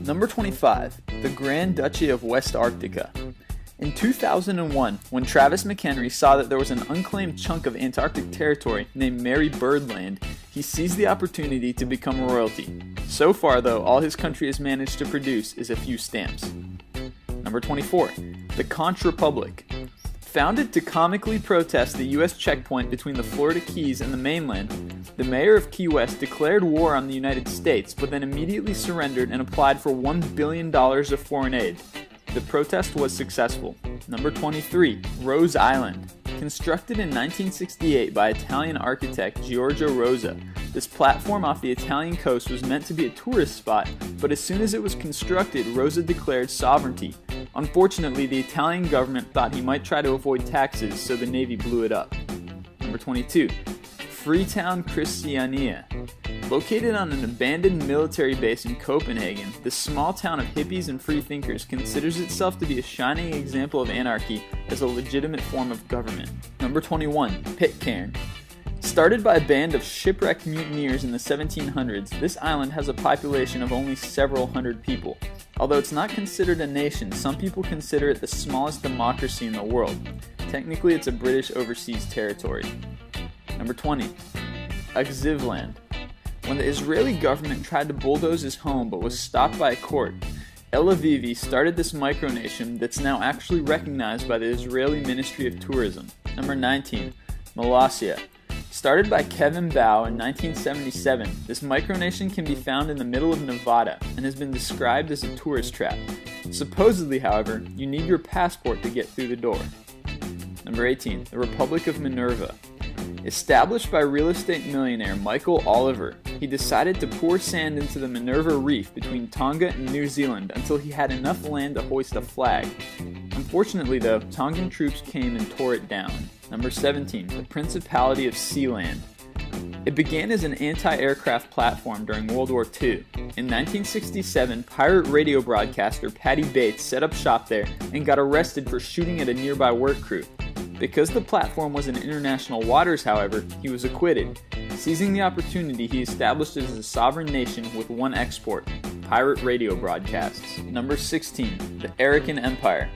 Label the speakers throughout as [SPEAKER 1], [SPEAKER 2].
[SPEAKER 1] Number 25, the Grand Duchy of West Arctica. In 2001, when Travis McHenry saw that there was an unclaimed chunk of Antarctic territory named Mary Bird Land, he seized the opportunity to become royalty. So far, though, all his country has managed to produce is a few stamps. Number 24, the Conch Republic. Founded to comically protest the U.S. checkpoint between the Florida Keys and the mainland, the mayor of Key West declared war on the United States, but then immediately surrendered and applied for $1 billion of foreign aid. The protest was successful. Number 23, Rose Island. Constructed in 1968 by Italian architect Giorgio Rosa, this platform off the Italian coast was meant to be a tourist spot, but as soon as it was constructed, Rosa declared sovereignty. Unfortunately, the Italian government thought he might try to avoid taxes, so the Navy blew it up. Number 22, Freetown, Christiania. Located on an abandoned military base in Copenhagen, this small town of hippies and freethinkers considers itself to be a shining example of anarchy as a legitimate form of government. Number 21, Pitcairn. Started by a band of shipwrecked mutineers in the 1700s, this island has a population of only several hundred people. Although it's not considered a nation, some people consider it the smallest democracy in the world. Technically, it's a British overseas territory. Number 20, Akzivland. When the Israeli government tried to bulldoze his home but was stopped by a court, El Avivi started this micronation that's now actually recognized by the Israeli Ministry of Tourism. Number 19, Molossia. Started by Kevin Bow in 1977, this micronation can be found in the middle of Nevada and has been described as a tourist trap. Supposedly, however, you need your passport to get through the door. Number 18, the Republic of Minerva. Established by real estate millionaire Michael Oliver, he decided to pour sand into the Minerva Reef between Tonga and New Zealand until he had enough land to hoist a flag. Unfortunately, though, Tongan troops came and tore it down. Number 17, the Principality of Sealand. It began as an anti-aircraft platform during World War II. In 1967, pirate radio broadcaster Patty Bates set up shop there and got arrested for shooting at a nearby work crew. Because the platform was in international waters, however, he was acquitted. Seizing the opportunity, he established it as a sovereign nation with one export: pirate radio broadcasts. Number 16, the Arakan Empire.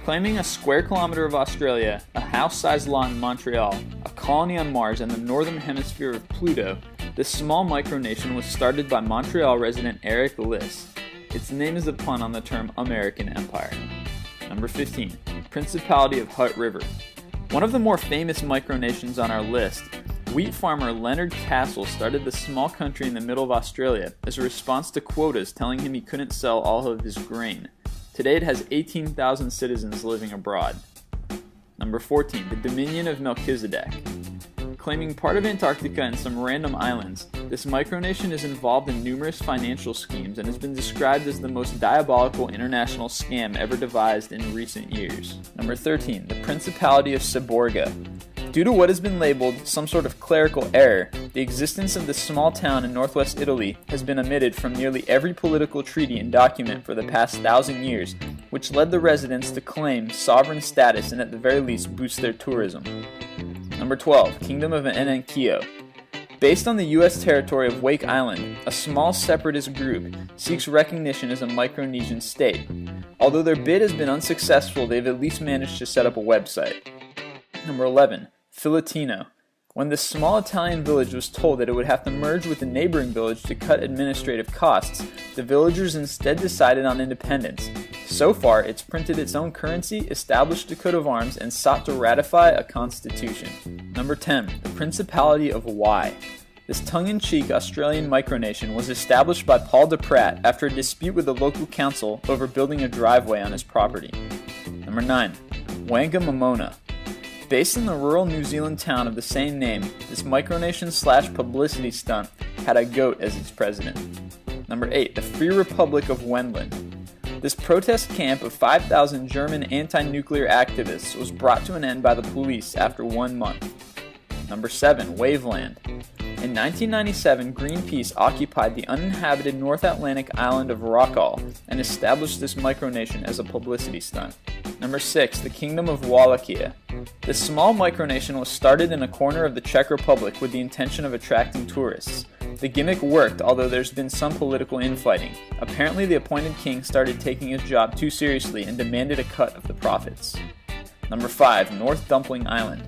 [SPEAKER 1] Claiming a square kilometer of Australia, a house-sized lot in Montreal, a colony on Mars, and the northern hemisphere of Pluto, this small micronation was started by Montreal resident Eric Liss. Its name is a pun on the term American Empire. Number 15, Principality of Hutt River. One of the more famous micronations on our list, wheat farmer Leonard Castle started the small country in the middle of Australia as a response to quotas telling him he couldn't sell all of his grain. Today it has 18,000 citizens living abroad. Number 14, the Dominion of Melchizedek. Claiming part of Antarctica and some random islands, this micronation is involved in numerous financial schemes and has been described as the most diabolical international scam ever devised in recent years. Number 13, the Principality of Seborga. Due to what has been labeled some sort of clerical error, the existence of this small town in northwest Italy has been omitted from nearly every political treaty and document for the past 1,000 years, which led the residents to claim sovereign status and at the very least boost their tourism. Number 12, Kingdom of Enencio. Based on the U.S. territory of Wake Island, a small separatist group seeks recognition as a Micronesian state. Although their bid has been unsuccessful, they've at least managed to set up a website. Number 11, Filatino. When this small Italian village was told that it would have to merge with the neighboring village to cut administrative costs, the villagers instead decided on independence. So far, it's printed its own currency, established a coat of arms, and sought to ratify a constitution. Number 10, the Principality of Y. This tongue-in-cheek Australian micronation was established by Paul de Pratt after a dispute with the local council over building a driveway on his property. Number 9, Wangamamona. Based in the rural New Zealand town of the same name, this micronation/publicity stunt had a goat as its president. Number 8, the Free Republic of Wendland. This protest camp of 5,000 German anti-nuclear activists was brought to an end by the police after 1 month. Number 7, Waveland. In 1997, Greenpeace occupied the uninhabited North Atlantic island of Rockall and established this micronation as a publicity stunt. Number 6, the Kingdom of Wallachia. This small micronation was started in a corner of the Czech Republic with the intention of attracting tourists. The gimmick worked, although there's been some political infighting. Apparently the appointed king started taking his job too seriously and demanded a cut of the profits. Number 5. North Dumpling Island.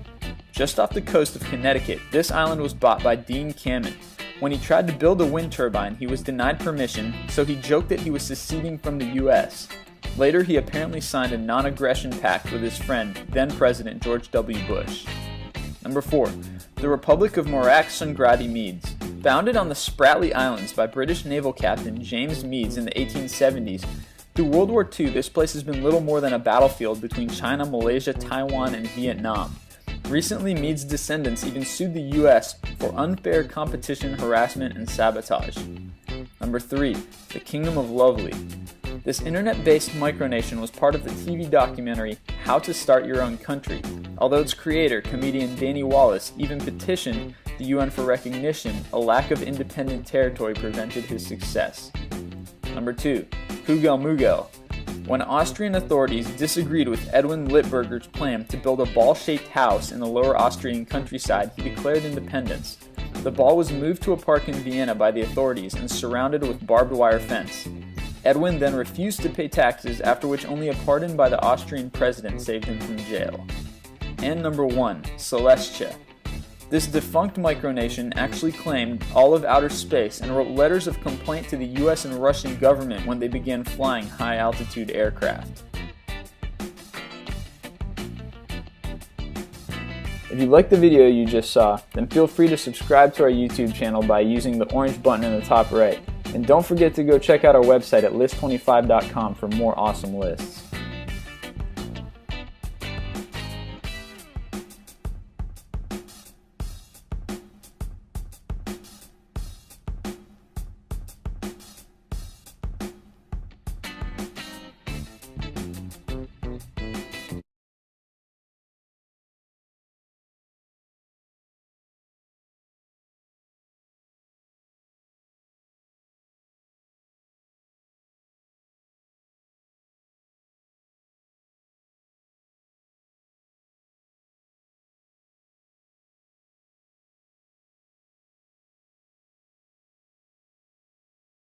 [SPEAKER 1] Just off the coast of Connecticut, this island was bought by Dean Kamen. When he tried to build a wind turbine, he was denied permission, so he joked that he was seceding from the US. Later, he apparently signed a non-aggression pact with his friend, then-President George W. Bush. Number 4. The Republic of Moraxungradi Meads. Founded on the Spratly Islands by British naval captain James Meads in the 1870s, through World War II, this place has been little more than a battlefield between China, Malaysia, Taiwan, and Vietnam. Recently, Meads' descendants even sued the US for unfair competition, harassment, and sabotage. Number 3. The Kingdom of Lovely. This internet-based micronation was part of the TV documentary How to Start Your Own Country, although its creator, comedian Danny Wallace, even petitioned the UN for recognition, a lack of independent territory prevented his success. Number 2. Hugel Mugel. When Austrian authorities disagreed with Edwin Littberger's plan to build a ball-shaped house in the lower Austrian countryside, he declared independence. The ball was moved to a park in Vienna by the authorities and surrounded with barbed wire fence. Edwin then refused to pay taxes, after which only a pardon by the Austrian president saved him from jail. And number 1. Celestia. This defunct micronation actually claimed all of outer space and wrote letters of complaint to the US and Russian government when they began flying high-altitude aircraft. If you liked the video you just saw, then feel free to subscribe to our YouTube channel by using the orange button in the top right. And don't forget to go check out our website at list25.com for more awesome lists.